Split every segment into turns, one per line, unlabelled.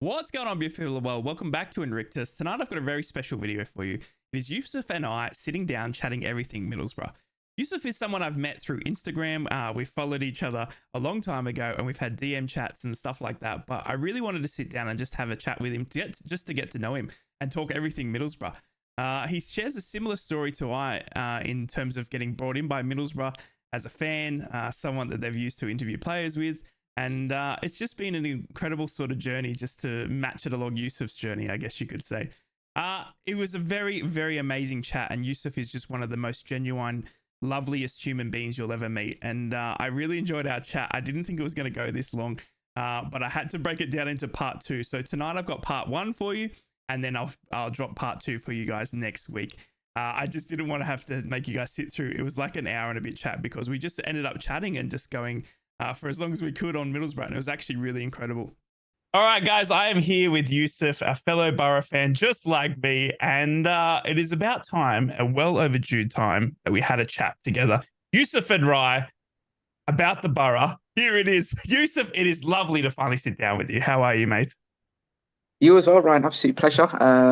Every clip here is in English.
What's going on, beautiful? Well, welcome back to Invictus. Tonight I've got a very special video for you. It is Yusuf and I sitting down chatting everything Middlesbrough. Yusuf is someone I've met through Instagram. We followed each other a long time ago and we've had DM chats and stuff like that. But I really wanted to sit down and just have a chat with him to get to know him and talk everything Middlesbrough. He shares a similar story to I in terms of getting brought in by Middlesbrough as a fan, someone that they've used to interview players with. And it's just been an incredible sort of journey just to match it along Yusuf's journey, I guess you could say. It was a very, very amazing chat. And Yusuf is just one of the most genuine, loveliest human beings you'll ever meet. And I really enjoyed our chat. I didn't think it was going to go this long, but I had to break it down into part two. So tonight I've got part one for you, and then I'll drop part two for you guys next week. I just didn't want to have to make you guys sit through. It was like an hour and a bit chat because we just ended up chatting and just going for as long as we could on Middlesbrough, and it was actually really incredible. All right, guys, I am here with Yusuf, a fellow Boro fan just like me, and it is about time, a well overdue time, that we had a chat together. Yusuf and Rai about the Boro. Here it is. Yusuf, it is lovely to finally sit down with you. How are you, mate?
You as well, Ryan. Absolute pleasure.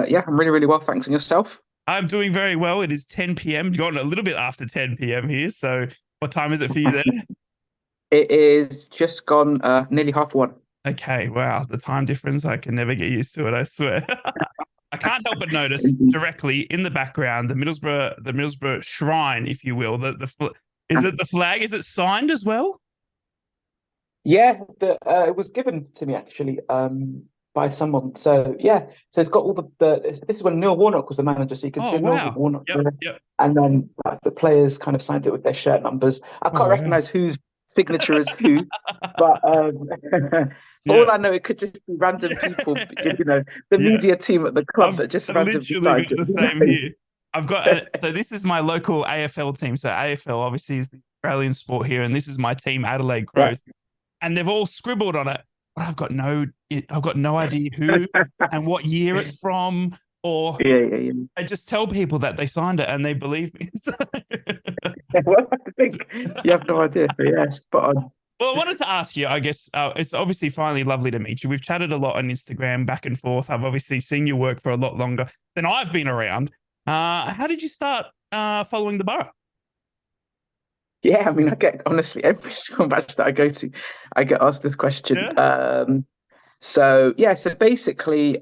Yeah, I'm really, really well. Thanks. And yourself?
I'm doing very well. It is 10 p.m. Gone a little bit after 10 p.m. here. So what time is it for you there?
It is just gone nearly half one.
Okay, wow, the time difference, I can never get used to it, I swear. I can't help but notice directly in the background the Middlesbrough shrine, if you will. Is it the flag? Is it signed as well?
Yeah, it was given to me actually by someone. So yeah, so it's got all this is when Neil Warnock was the manager, so you can
Oh
see Neil
wow.
Warnock
Yep,
there.
yep.
And then the players kind of signed it with their shirt numbers. I
Oh
can't
wow.
recognize whose signature is who, but for
Yeah,
all I know, it could just be random
yeah,
people, the
yeah.
media team at the club
I've
that just randomly
literally
signed
got
it.
the
Who
same
knows?
here. I've got so this is my local AFL team. So AFL obviously is the Australian sport here, and this is my team, Adelaide
Yeah.
Crows, and they've all scribbled on it. I've got no idea who and what year it's from, or
Yeah.
I just tell people that they signed it and they believe me.
Well, I think you have no idea. So yeah, spot on.
Well, I wanted to ask you, I guess it's obviously finally lovely to meet you. We've chatted a lot on Instagram back and forth. I've obviously seen your work for a lot longer than I've been around. How did you start following the Borough?
Yeah, I mean, I get honestly every single match that I go to, I get asked this question.
Yeah.
So yeah, so basically,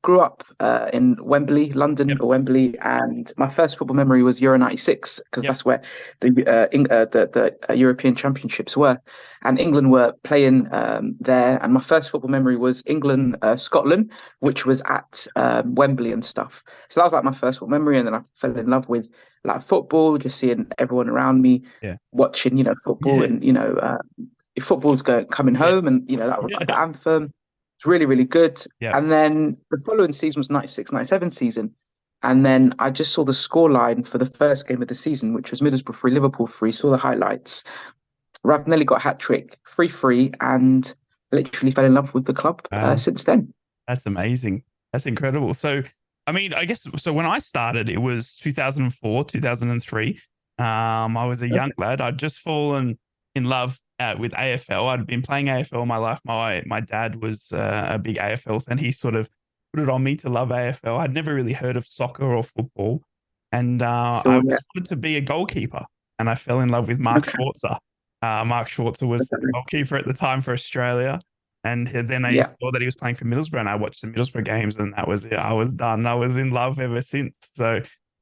grew up in Wembley, London,
Yep.
or Wembley, and my first football memory was Euro '96 because
Yep.
that's where the European Championships were, and England were playing there. And my first football memory was England Scotland, which was at Wembley and stuff. So that was like my first football memory, and then I fell in love with like football, just seeing everyone around me
Yeah.
watching, football,
Yeah.
and football's going coming
Yeah.
home, and that was like
Yeah.
the anthem. It's really, really good.
Yeah.
And then the following season was '96, '97 season. And then I just saw the scoreline for the first game of the season, which was Middlesbrough 3, Liverpool 3, saw the highlights. Ravanelli got a hat trick, 3-3, and literally fell in love with the club
Wow.
since then.
That's amazing. That's incredible. So, I mean, I guess so. When I started, it was 2004, 2003. I was a young lad. I'd just fallen in love with AFL. I'd been playing AFL all my life. My dad was a big AFL fan. He sort of put it on me to love AFL. I'd never really heard of soccer or football, and I
So yeah,
was wanted to be a goalkeeper. And I fell in love with Mark
okay.
Schwarzer. Mark Schwarzer was the goalkeeper at the time for Australia. And then I
Yeah,
saw that he was playing for Middlesbrough, and I watched the Middlesbrough games, and that was it. I was done. I was in love ever since. So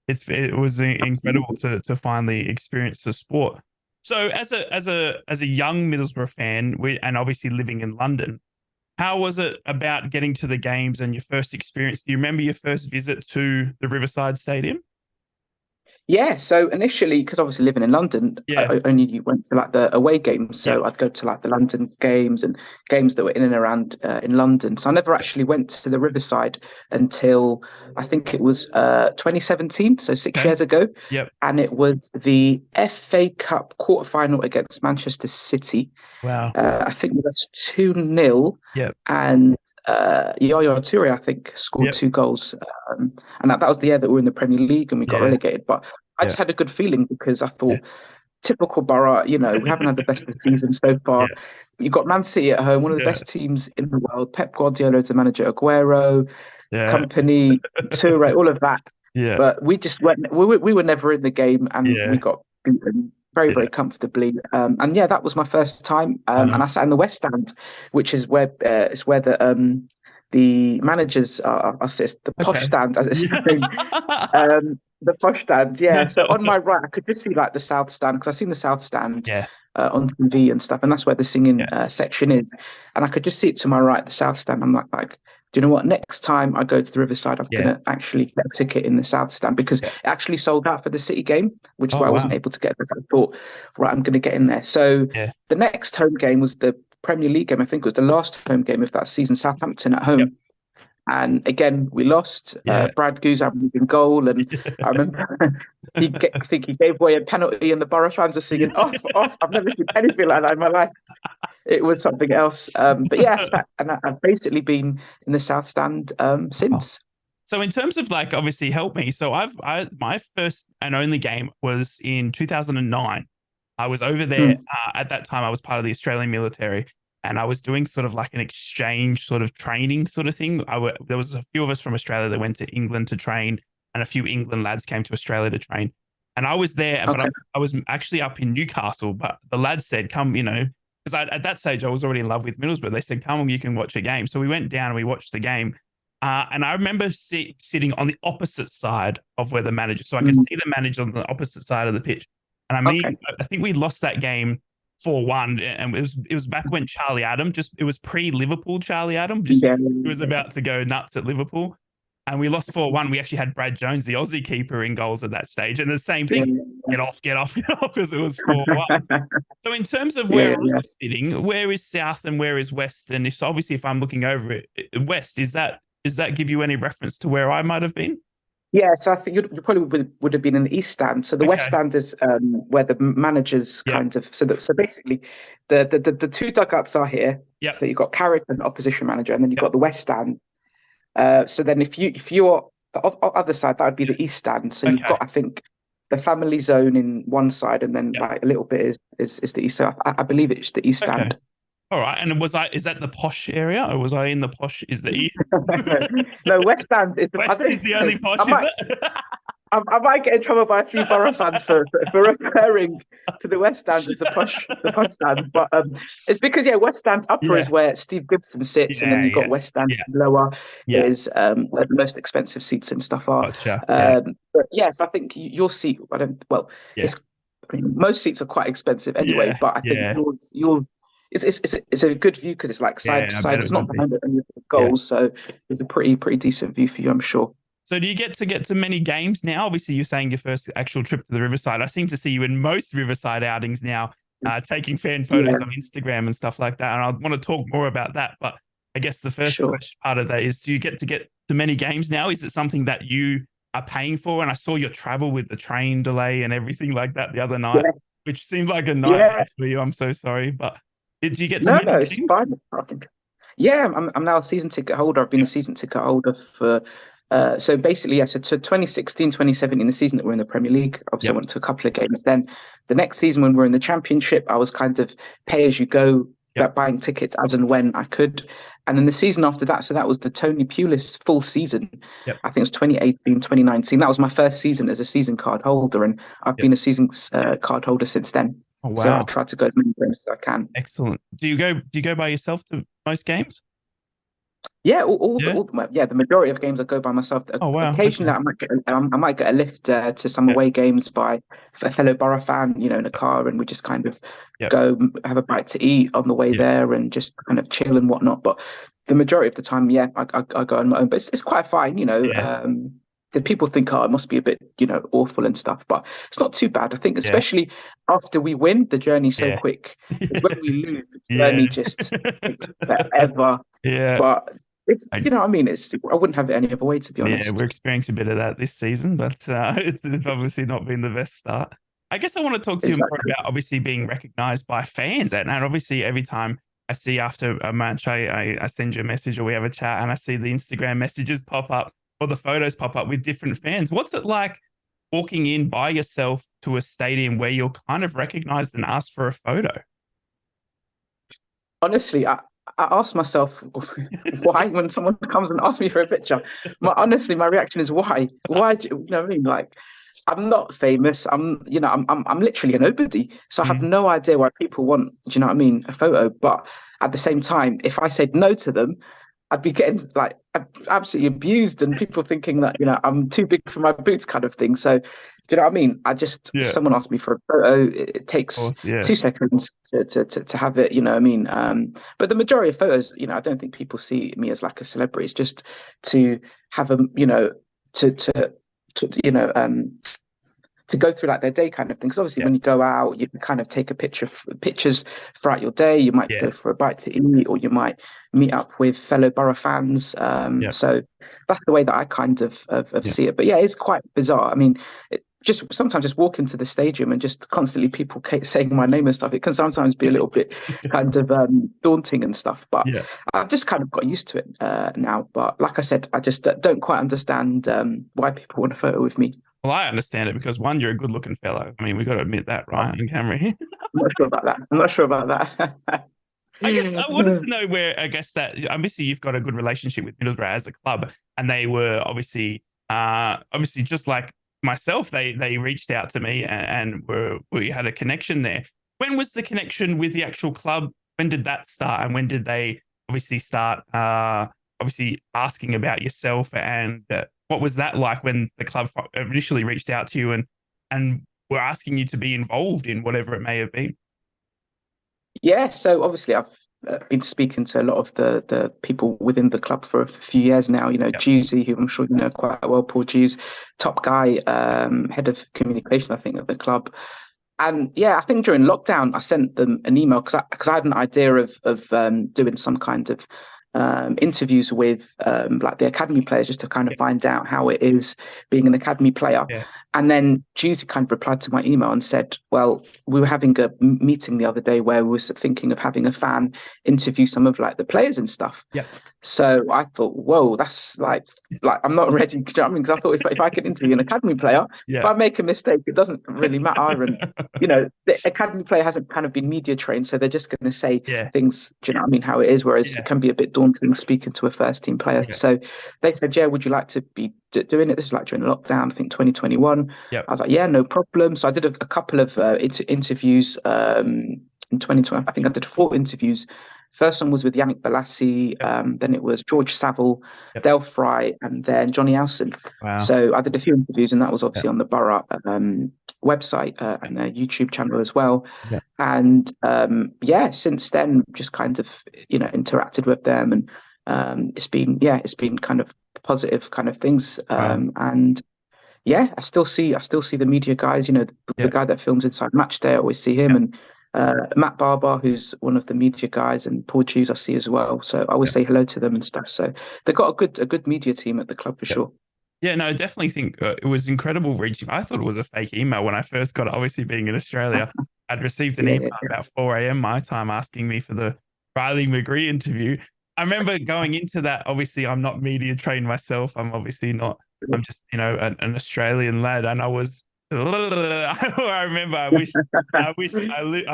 it was incredible
absolutely.
to finally experience the sport. So as a young Middlesbrough fan, and obviously living in London, how was it about getting to the games and your first experience? Do you remember your first visit to the Riverside Stadium?
Yeah, so initially, because obviously living in London,
Yeah.
I only went to like the away games.
Yep.
So I'd go to like the London games and games that were in and around in London. So I never actually went to the Riverside until I think it was 2017, so 6 years
Okay.
ago.
Yep.
And it was the FA Cup quarterfinal against Manchester City.
Wow.
I think it was 2-0,
Yep.
and Yaya Toure, I think, scored
Yep.
2 goals. And that was the year that we were in the Premier League and we got
Yeah.
relegated. But I
Yeah.
just had a good feeling because I
Yeah.
thought typical Boro. We haven't had the best of the season so far.
Yeah.
You've got Man City at home, one of the
Yeah.
best teams in the world. Pep Guardiola as the manager, Aguero,
Yeah.
company, Toure, all of that.
Yeah.
But we just went. We were never in the game, and we
Yeah.
got beaten very,
Yeah.
very comfortably. And yeah, that was my first time. And I sat in the West Stand, which is where it's where the managers are the posh
Okay.
stand, as it's
Yeah.
known. The posh stand, yeah. So on my right, I could just see like the South Stand because I've seen the South Stand
Yeah.
on TV and stuff, and that's where the singing
Yeah.
section is. And I could just see it to my right, the South Stand. I'm like, do you know what? Next time I go to the Riverside, I'm
Yeah.
gonna actually get a ticket in the South Stand because
Yeah.
it actually sold out for the City game, which is
Oh
why I wasn't
wow.
able to get there. I thought, right, I'm gonna get in there. So
Yeah.
the next home game was the Premier League game. I think it was the last home game of that season, Southampton at
Yep.
home. And again, we lost.
Yeah.
Brad Guzan was in goal, and I remember I think he gave away a penalty, and the Borough fans were singing "off, off." I've never seen anything like that in my life. It was something else. But yeah, and I've basically been in the South Stand
Wow.
since.
So in terms of like, obviously help me. So my first and only game was in 2009. I was over there
Mm,
at that time. I was part of the Australian military, and I was doing sort of like an exchange sort of training sort of thing. There was a few of us from Australia that went to England to train, and a few England lads came to Australia to train. And I was there, but
okay.
I was actually up in Newcastle. But the lads said, "Come, because at that stage I was already in love with Middlesbrough. They said, "Come, you can watch a game." So we went down and we watched the game. And I remember sitting on the opposite side of where the manager, so I could
Mm,
see the manager on the opposite side of the pitch. And
okay.
I think we lost that game 4-1, and it was back when Charlie Adam it was pre-Liverpool Charlie Adam, just
Yeah,
he was about to go nuts at Liverpool. And we lost 4-1. We actually had Brad Jones, the Aussie keeper, in goals at that stage. And the same
yeah,
thing, get off, get off, get off, because it was 4-1. So in terms of
yeah,
where
yeah,
I'm
yeah.
sitting, where is South and where is West? And if obviously if I'm looking over it, West, does that give you any reference to where I might have been?
Yeah, so I think you probably would have been in the East Stand. So the West
Okay.
Stand is where the managers
Yep.
kind of so basically the two dugouts are here.
Yep.
So you've got Carrick and opposition manager, and then you've
Yep.
got the West Stand. So then if you're the other side, that would be
Yep.
the East Stand. So you've
Okay.
got I think the family zone in one side, and then
Yep.
like a little bit is the East. So I believe it's the East
Okay.
Stand.
All right. And is that the posh area, or was I in the posh? Is the East?
No, West Stand is the. I
West is the only
don't. I
posh, is
might.
it?
I might get in trouble by a few Borough fans for referring to the West Stand as the posh stand, but it's because yeah, West Stand upper
Yeah.
is where Steve Gibson sits, and then
Yeah.
you've got
Yeah.
West Stand
Yeah.
lower
Yeah.
is where the most expensive seats and stuff are.
Gotcha. Yeah.
But yes, I think your seat. I don't. Well,
Yeah.
it's. I mean, most seats are quite expensive anyway,
Yeah.
but I think
Yeah.
yours. It's a good view because it's like side
Yeah.
to
I bet
side.
it
It's not
would be.
behind any of the
Yeah.
goals, so it's a pretty decent view for you, I'm sure.
So do you get to many games now? Obviously, you're saying your first actual trip to the Riverside. I seem to see you in most Riverside outings now, taking fan photos
Yeah,
on Instagram and stuff like that. And I want to talk more about that. But I guess the first
sure.
question part of that is, do you get to many games now? Is it something that you are paying for? And I saw your travel with the train delay and everything like that the other night,
Yeah,
which seemed like a
yeah.
nightmare for you. I'm so sorry. But did you get to
No,
many
no, it's
games?
fine. I think. Yeah, I'm now a season ticket holder. I've been a
Yep.
season ticket holder for so basically, yeah, so to 2016, 2017, the season that we're in the Premier League, obviously I
Yep.
went to a couple of games. Then the next season when we're in the Championship, I was kind of pay as you go,
Yep.
buying tickets as and when I could. And then the season after that, so that was the Tony Pulis full season.
Yep.
I think it was 2018, 2019. That was my first season as a season card holder, and I've
Yep.
been a season card holder since then.
Oh,
So I
wow.
try to go as many games as I can.
Excellent. Do you go by yourself to most games?
Yeah,
Yeah.
yeah, the majority of games I go by myself.
Oh, wow.
Occasionally,
Okay.
I might get a lift to some
Yep.
away games by a fellow Borough fan, in a
Yep.
car, and we just kind of
Yep.
go have a bite to eat on the way
Yeah.
there, and just kind of chill and whatnot. But the majority of the time, yeah, I go on my own. But it's quite fine,
Yeah.
the people think, oh, it must be a bit, awful and stuff, but it's not too bad. I think,
Yeah.
especially after we win, the journey's so
Yeah.
quick. When we lose, the
Yeah.
journey just takes forever.
Yeah.
But it's,
I,
what I mean, I wouldn't have it any other way, to be
yeah, we're
honest.
experiencing a bit of that this season, but it's obviously not been the best start. I guess I want to talk to you more
Exactly.
about obviously being recognized by fans. And obviously, every time I see after a match, I send you a message or we have a chat and I see the Instagram messages pop up or the photos pop up with different fans. What's it like walking in by yourself to a stadium where you're kind of recognized and asked for a photo?
Honestly, I ask myself why when someone comes and asks me for a picture. My reaction is why? Why do you know what I mean? Like, I'm not famous. I'm literally a nobody. So I have
Mm,
no idea why people want, do you know what I mean, a photo. But at the same time, if I said no to them, I'd be getting like absolutely abused and people thinking that, I'm too big for my boots kind of thing. So, do you know what I mean? If
yeah,
someone asks me for a photo, it
of
takes
course. Yeah.
2 seconds to have it, you know what I mean? But the majority of photos, I don't think people see me as like a celebrity. It's just to have a, to to go through like their day kind of thing. Because obviously,
Yeah.
when you go out, you can kind of take a pictures throughout your day. You might
Yeah.
go for a bite to eat, or you might meet up with fellow Boro fans.
Yeah.
So that's the way that I kind of
Yeah.
see it. But yeah, it's quite bizarre. I mean, just sometimes just walk into the stadium and just constantly people saying my name and stuff. It can sometimes be a little bit kind of daunting and stuff. But
Yeah.
I've just kind of got used to it now. But like I said, I just don't quite understand why people want a photo with me.
Well, I understand it because one, you're a good looking fellow. I mean, we got to admit that, right? On camera.
I'm not sure about that. I'm not sure about that.
I guess I wanted to know where, I guess that obviously you've got a good relationship with Middlesbrough as a club, and they were obviously just like myself, they reached out to me and we had a connection there. When was the connection with the actual club? When did that start, and when did they obviously start obviously asking about yourself, and what was that like when the club initially reached out to you and were asking you to be involved in whatever it may have been?
Yeah, so obviously I've been speaking to a lot of the people within the club for a few years now.
Yep.
Juicy, who I'm sure you know quite well, Paul Hughes, top guy, head of communication, I think, at the club. And yeah, I think during lockdown, I sent them an email because I had an idea of doing some kind of interviews with like the academy players just to kind of
Yeah.
find out how it is being an academy player.
Yeah.
And then Juicy kind of replied to my email and said, "Well, we were having a meeting the other day where we were thinking of having a fan interview some of like the players and stuff."
Yeah.
So I thought, whoa, that's like I'm not ready. Do you know what I mean? Because I thought if I could interview an academy player, if
Yeah.
I make a mistake, it doesn't really matter. And the academy player hasn't kind of been media trained, so they're just going to say
Yeah.
things. Do you know what I mean? How it is, whereas it
Yeah.
can be a bit daunting speaking to a first team player.
Yeah.
So they said, "Yeah, would you like to be doing it?" This is like during lockdown, I think 2021.
Yeah.
I was like, "Yeah, no problem." So I did a couple of interviews in 2020. I think I did 4 interviews. First one was with Yannick Balassi,
Yep.
then it was George Saville,
Yep.
Del Fry, and then Johnny Alson.
Wow.
So I did a few interviews, and that was
Yeah.
obviously on the Borough website
Yeah.
and their YouTube channel as well.
Yeah.
And yeah, since then, just kind of interacted with them, and it's been kind of positive kind of things.
Wow.
And yeah, I still see the media guys. The
Yeah.
guy that films Inside Match Day, I always see him,
Yeah.
and Matt Barber, who's one of the media guys, and Paul Hughes, I see as well. So I always
Yeah.
say hello to them and stuff. So they've got a good media team at the club for
Yeah.
sure.
Yeah, no, I definitely think it was incredible reaching. I thought it was a fake email when I first got it. Obviously, being in Australia, I'd received an
Yeah,
email
yeah,
about 4 a.m. my time asking me for the Riley McGree interview. I remember going into that. Obviously, I'm not media trained myself. I'm obviously not.
yeah.
I'm just, an Australian lad, and I was. I remember. I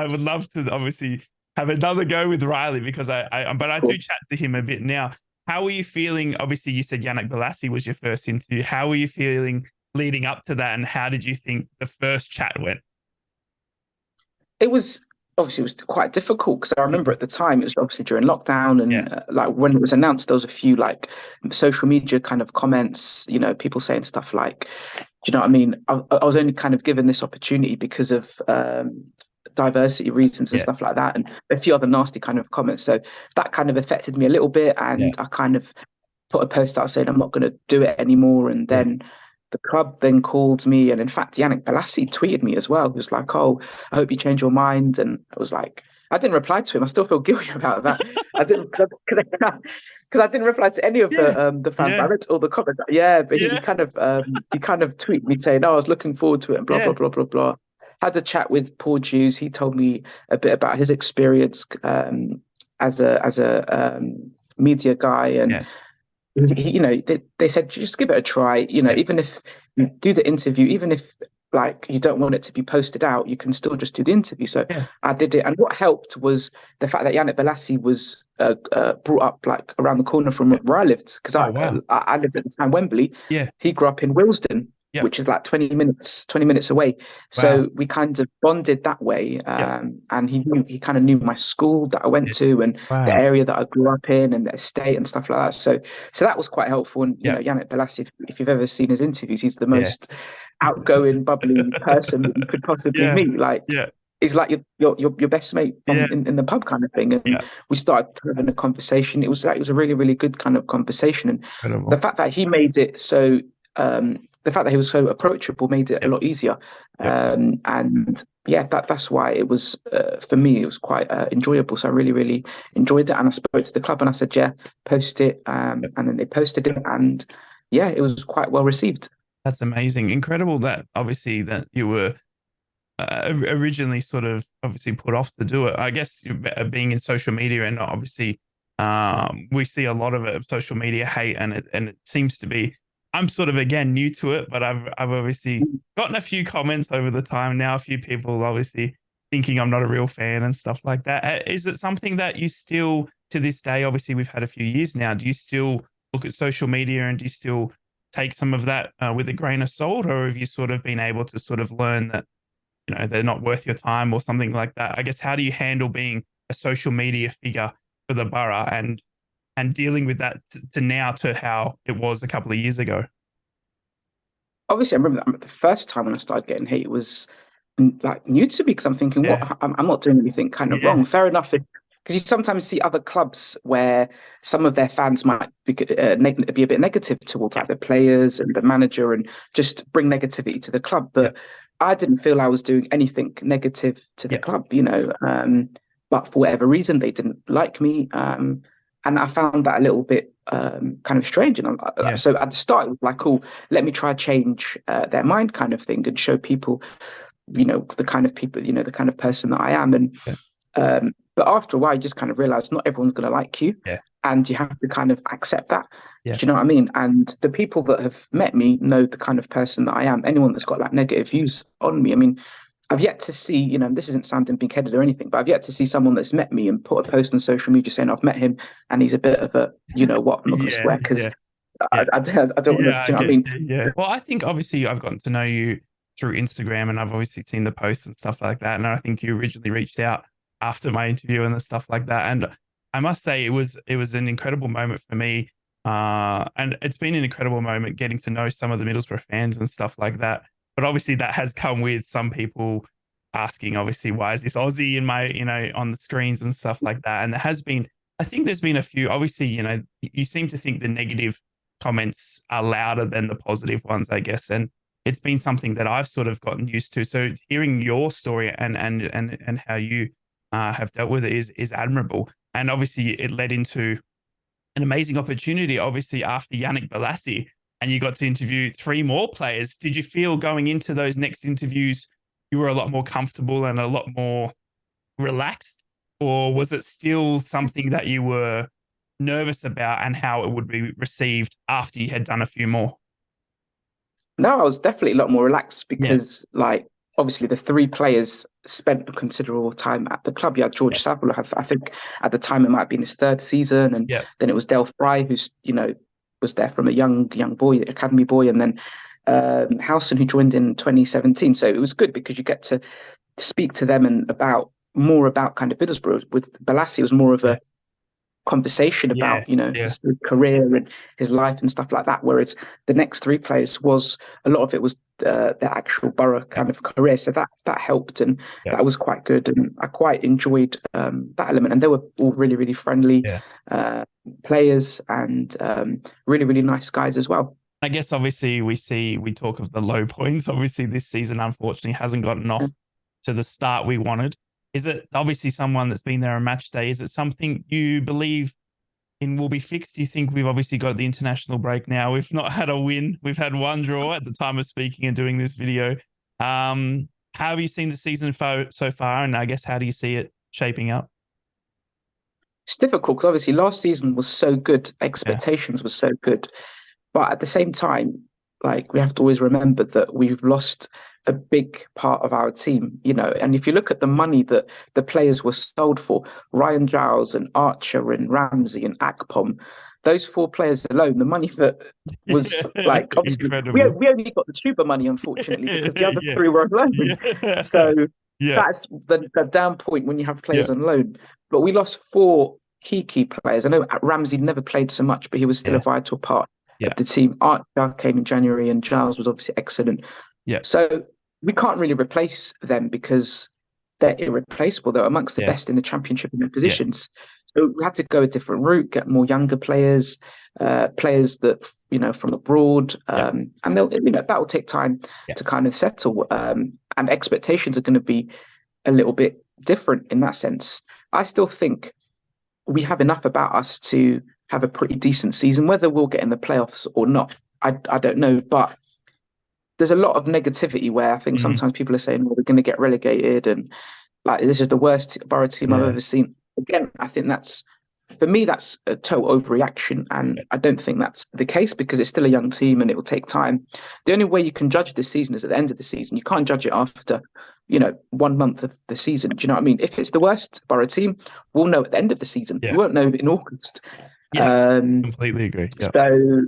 would love to obviously have another go with Riley because but I
Cool.
do chat to him a bit now. How were you feeling? Obviously, you said Yannick Balassi was your first interview. How were you feeling leading up to that, and how did you think the first chat went?
It was obviously it was quite difficult because I remember at the time it was obviously during lockdown
Yeah.
and like when it was announced there was a few like social media kind of comments, people saying stuff like, do you know what I mean? I was only kind of given this opportunity because of diversity reasons and
Yeah.
stuff like that, and a few other nasty kind of comments. So that kind of affected me a little bit,
Yeah.
and I kind of put a post out saying I'm not going to do it anymore. And
Yeah.
then the club then called me, and in fact, Yannick Balassi tweeted me as well. He was like, "Oh, I hope you change your mind." And I was like, I didn't reply to him. I still feel guilty about that. I didn't because I didn't reply to any of
Yeah.
the fans. I
Yeah.
read all the comments. Yeah, but he
Yeah.
kind of tweeted me saying, "Oh, I was looking forward to it," and blah blah
Yeah.
blah blah blah. Had a chat with Paul Hughes. He told me a bit about his experience as a media guy, and
Yeah.
they said just give it a try.
Yeah.
Even if you do the interview, even if like you don't want it to be posted out, you can still just do the interview. So
Yeah.
I did it, and what helped was the fact that Yannick Bolasie was brought up like around the corner from
Yeah.
where I lived, because
Oh, wow.
I lived at the time Wembley.
Yeah.
He grew up in Willesden,
Yep.
which is like 20 minutes away.
Wow.
So we kind of bonded that way.
Yep.
And he kind of knew my school that I went
Yeah.
to, and the
Wow.
area that I grew up in, and the estate and stuff like that. So that was quite helpful. And
Yep.
Yannick Bolasie, if you've ever seen his interviews, he's the
Yeah.
most outgoing, bubbly person that you could possibly
Yeah.
meet. Like,
Yeah.
he's like your best mate
Yeah.
from in the pub kind of thing. And
Yeah.
we started having a conversation. It was a really, really good kind of conversation. And the
Incredible.
fact that he made it so the fact that he was so approachable made it a
Yep.
lot easier.
Yep.
And yeah, that's why it was for me, it was quite enjoyable. So I really, really enjoyed it. And I spoke to the club and I said, yeah, post it.
Yep.
And then they posted it, and yeah, it was quite well received.
That's amazing. Incredible that obviously that you were originally sort of obviously put off to do it. I guess being in social media, and obviously we see a lot of it, social media hate, and it seems to be. I'm sort of again new to it, but I've obviously gotten a few comments over the time now. A few people obviously thinking I'm not a real fan and stuff like that. Is it something that you still to this day? Obviously, we've had a few years now. Do you still look at social media, and do you still take some of that with a grain of salt, or have you sort of been able to sort of learn that they're not worth your time or something like that? I guess how do you handle being a social media figure for the borough and dealing with that to now to how it was a couple of years ago?
Obviously, I remember that the first time when I started getting hate, it was like new to me, because I'm thinking, what?
Yeah,
I'm not doing anything kind of
yeah,
wrong. Fair enough, because you sometimes see other clubs where some of their fans might be a bit negative towards
yeah,
like the players and the manager, and just bring negativity to the club.
yeah,
But I didn't feel I was doing anything negative to the
yeah,
club, but for whatever reason, they didn't like me. And I found that a little bit kind of strange. And
yeah,
so at the start, it was like, "Oh, let me try change their mind," kind of thing, and show people, the kind of people, the kind of person that I am. And
yeah,
but after a while, you just kind of realize not everyone's going to like you,
yeah,
and you have to kind of accept that.
yeah,
Do you know what I mean? And the people that have met me know the kind of person that I am. Anyone that's got like negative views on me, I mean, I've yet to see, this isn't sounding big-headed or anything, but I've yet to see someone that's met me and put a post on social media saying I've met him and he's a bit of a, I'm not going to
yeah,
swear because
yeah, yeah.
I don't want to, do
Yeah, I
you know what I
get
mean?
you. Yeah. Well, I think obviously I've gotten to know you through Instagram, and I've obviously seen the posts and stuff like that. And I think you originally reached out after my interview and the stuff like that. And I must say it was an incredible moment for me. And it's been an incredible moment getting to know some of the Middlesbrough fans and stuff like that. But obviously that has come with some people asking, obviously, why is this Aussie in my, on the screens and stuff like that. And there has been, I think there's been a few, obviously, you seem to think the negative comments are louder than the positive ones, I guess. And it's been something that I've sort of gotten used to. So hearing your story and how you have dealt with it is admirable. And obviously, it led into an amazing opportunity. Obviously, after Yannick Bolasie, and you got to interview three more players. Did you feel going into those next interviews you were a lot more comfortable and a lot more relaxed, or was it still something that you were nervous about and how it would be received after you had done a few more?
No, I was definitely a lot more relaxed
Yeah,
because, like, obviously the three players spent a considerable time at the club. You had
yeah,
George Savile, I think at the time it might be in his third season, and
yeah,
then it was Del Fry, who's was there from a young boy, academy boy, and then Howson, who joined in 2017. So it was good because you get to speak to them and about more about kind of Middlesbrough. With Balassi, it was more of
yeah,
a conversation
yeah,
about
yeah,
his career and his life and stuff like that, whereas the next three players was a lot of it was their actual Borough
yeah,
kind of career, so that helped, and
yeah,
that was quite good, and I quite enjoyed that element. And they were all really, really friendly
yeah.
uh, players, and really, really nice guys as well.
I guess obviously we talk of the low points. Obviously, this season unfortunately hasn't gotten off to the start we wanted. Is it obviously someone that's been there on match day? Is it something you believe in will be fixed? Do you think we've obviously got the international break now? We've not had a win. We've had one draw at the time of speaking and doing this video. How have you seen the season so far? And I guess how do you see it shaping up?
it's difficult because obviously last season was so good,
Yeah.
expectations were so good, but at the same time, like we have to always remember that we've lost a big part of our team, and if you look at the money that the players were sold for, Ryan Giles and Archer and Ramsey and Akpom, those four players alone, the money that was like, obviously we,
Incredible.
we only got the tuber money, unfortunately, because the other
Yeah.
three were on loan.
Yeah.
So
Yeah.
that's the down point when you have players
Yeah.
on loan. But we lost four key players. I know Ramsey never played so much, but he was still a
Yeah.
vital part
Yeah.
of the team. Archer came in January, and Giles was obviously excellent.
Yeah.
So we can't really replace them because they're irreplaceable. They're amongst the
Yeah.
best in the championship in their
Yeah.
positions. So we had to go a different route, get more younger players, players that from abroad,
Yeah.
and they'll that will take time
Yeah.
to kind of settle. And expectations are going to be a little bit different in that sense. I still think we have enough about us to have a pretty decent season. Whether we'll get in the playoffs or not, I don't know. But there's a lot of negativity where I think
Mhm.
sometimes people are saying, well, we're going to get relegated and like this is the worst Borough team I've
Yeah.
ever seen. Again, I think for me, that's a total overreaction. And I don't think that's the case because it's still a young team and it will take time. The only way you can judge this season is at the end of the season. You can't judge it after, 1 month of the season. Do you know what I mean? If it's the worst Borough team, we'll know at the end of the season. We
Yeah.
won't know in August.
Yeah.
Um,
Completely agree. Yeah.
so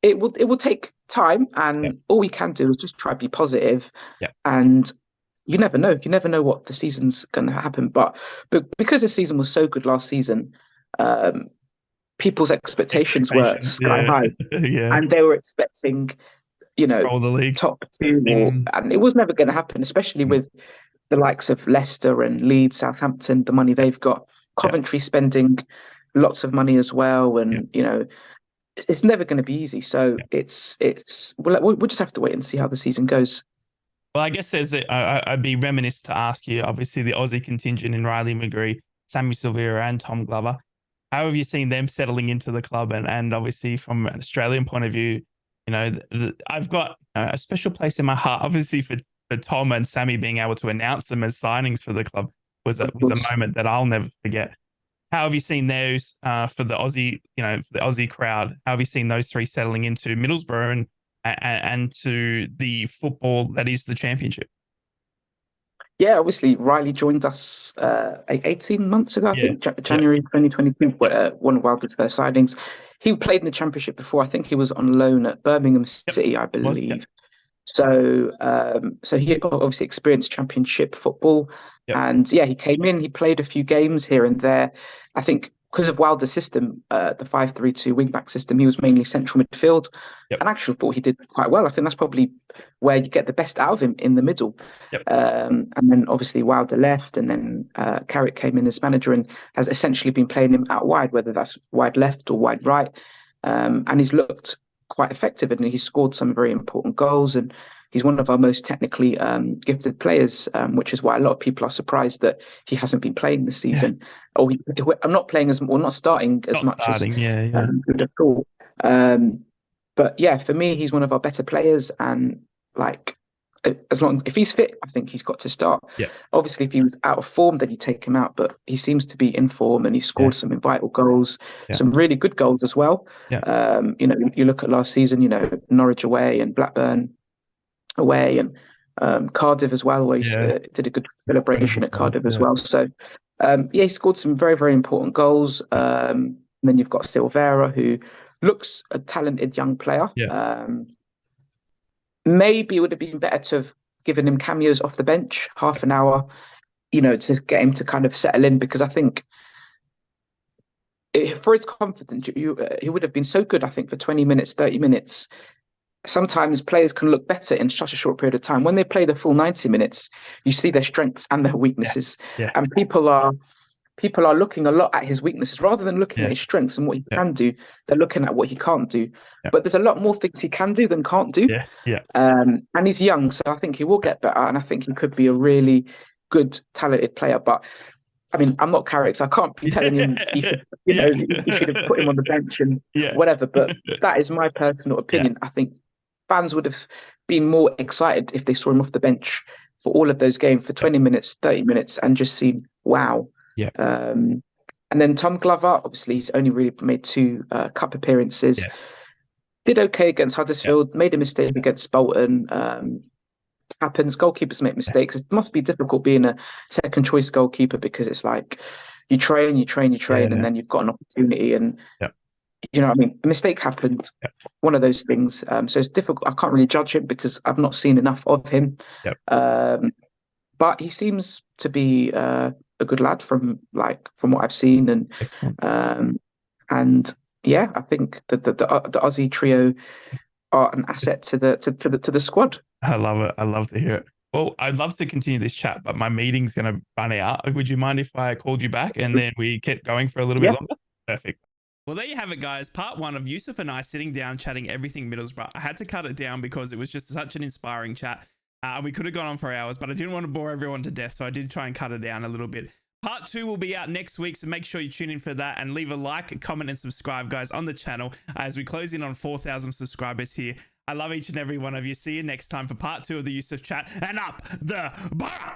it will take time,
Yeah.
and all we can do is just try to be positive.
Yeah.
And you never know. You never know what the season's going to happen. But because the season was so good last season, um, people's expectations were
Expectations.
sky
Yeah.
high,
Yeah.
and they were expecting, you know,
Control the league.
top two,
Mm.
and it was never going to happen, especially
Mm.
with the likes of Leicester and Leeds, Southampton, the money
Yeah.
they've got,
Yeah.
Coventry spending lots of money as well,
Yeah.
and it's never going to be easy. So
Yeah.
it's we'll just have to wait and see how the season goes.
Well, I guess I'd be remiss to ask you, obviously, the Aussie contingent in Riley McGree, Sammy Silvera, and Tom Glover. How have you seen them settling into the club? And obviously, from an Australian point of view, I've got a special place in my heart, obviously, for Tom and Sammy being able to announce them as signings for the club
Of
was a
course.
moment that I'll never forget. How have you seen those for the Aussie, for the Aussie crowd? How have you seen those three settling into Middlesbrough and to the football that is the championship?
Yeah, obviously Riley joined us 18 months ago, I
Yeah,
think,
yeah,
January 2022,
yeah,
one of Wilder's first signings. He played in the championship before. I think he was on loan at Birmingham
yep.
City, I
Was yep,
believe. So he obviously experienced championship football,
yep,
and yeah, he came in. He played a few games here and there. I think because of Wilder's system, the 5-3-2 wing-back system, he was mainly central midfield,
yep,
and actually thought he did quite well. I think that's probably where you get the best out of him in the middle.
yep,
And then obviously Wilder left, and then Carrick came in as manager and has essentially been playing him out wide, whether that's wide left or wide right. And he's looked quite effective, and he's scored some very important goals. And he's one of our most technically gifted players, which is why a lot of people are surprised that he hasn't been playing this
yeah.
season. I'm not playing as, or not starting as
Not
much as
starting. Yeah, yeah,
would have thought. But yeah, for me, he's one of our better players, and like as long if he's fit, I think he's got to start.
yeah,
Obviously, if he was out of form, then you take him out. But he seems to be in form, and he
yeah,
scored some vital goals,
yeah,
some really good goals as well.
yeah,
You look at last season, Norwich away and Blackburn away, and Cardiff as well, where he
yeah.
did a good celebration
Incredible
at
goals.
Cardiff as
Yeah,
well. So yeah, he scored some very, very important goals.
yeah,
And then you've got Silvera, who looks a talented young player.
yeah,
Maybe it would have been better to have given him cameos off the bench, half an hour, to get him to kind of settle in, because I think for his confidence, he would have been so good, I think, for 20 minutes, 30 minutes. Sometimes players can look better in such a short period of time. When they play the full 90 minutes, you see their strengths and their
yeah,
weaknesses.
yeah,
And people are looking a lot at his weaknesses rather than looking at
yeah,
his strengths and what he
yeah,
can do. They're looking at what he can't do.
yeah,
But there's a lot more things he can do than can't do.
yeah, yeah,
And he's young, so I think he will get better. And I think he could be a really good, talented player. But I mean, I'm not Carrick, so I can't be telling him you should,
yeah,
you should have put him on the bench and
yeah,
whatever. But that is my personal
yeah,
opinion. I think fans would have been more excited if they saw him off the bench for all of those games for 20 minutes, 30 minutes, and just seen, wow.
yeah.
Um, And then Tom Glover, obviously, he's only really made two cup appearances.
Yeah.
Did okay against
Yeah.
Huddersfield, made a mistake against Bolton. Happens. Goalkeepers make
Yeah.
mistakes. It must be difficult being a second choice goalkeeper because it's like you train, and
Yeah.
then you've got an opportunity, and
Yeah.
you know what I mean. A mistake happened.
Yeah.
One of those things. So it's difficult. I can't really judge him because I've not seen enough of him.
Yeah.
But he seems to be a good lad from what I've seen,
Excellent.
and yeah, I think that the Aussie trio are an asset to the squad.
I love it. I love to hear it. Well, I'd love to continue this chat, but my meeting's going to run out. Would you mind if I called you back and then we kept going for a little bit
Yeah.
longer? Perfect. Well, there you have it, guys. Part one of Yusuf and I sitting down chatting everything Middlesbrough. I had to cut it down because it was just such an inspiring chat. We could have gone on for hours, but I didn't want to bore everyone to death, so I did try and cut it down a little bit. Part 2 will be out next week, so make sure you tune in for that and leave a like, comment, and subscribe, guys, on the channel as we close in on 4,000 subscribers here. I love each and every one of you. See you next time for part 2 of the Yusuf chat, and up the Boro!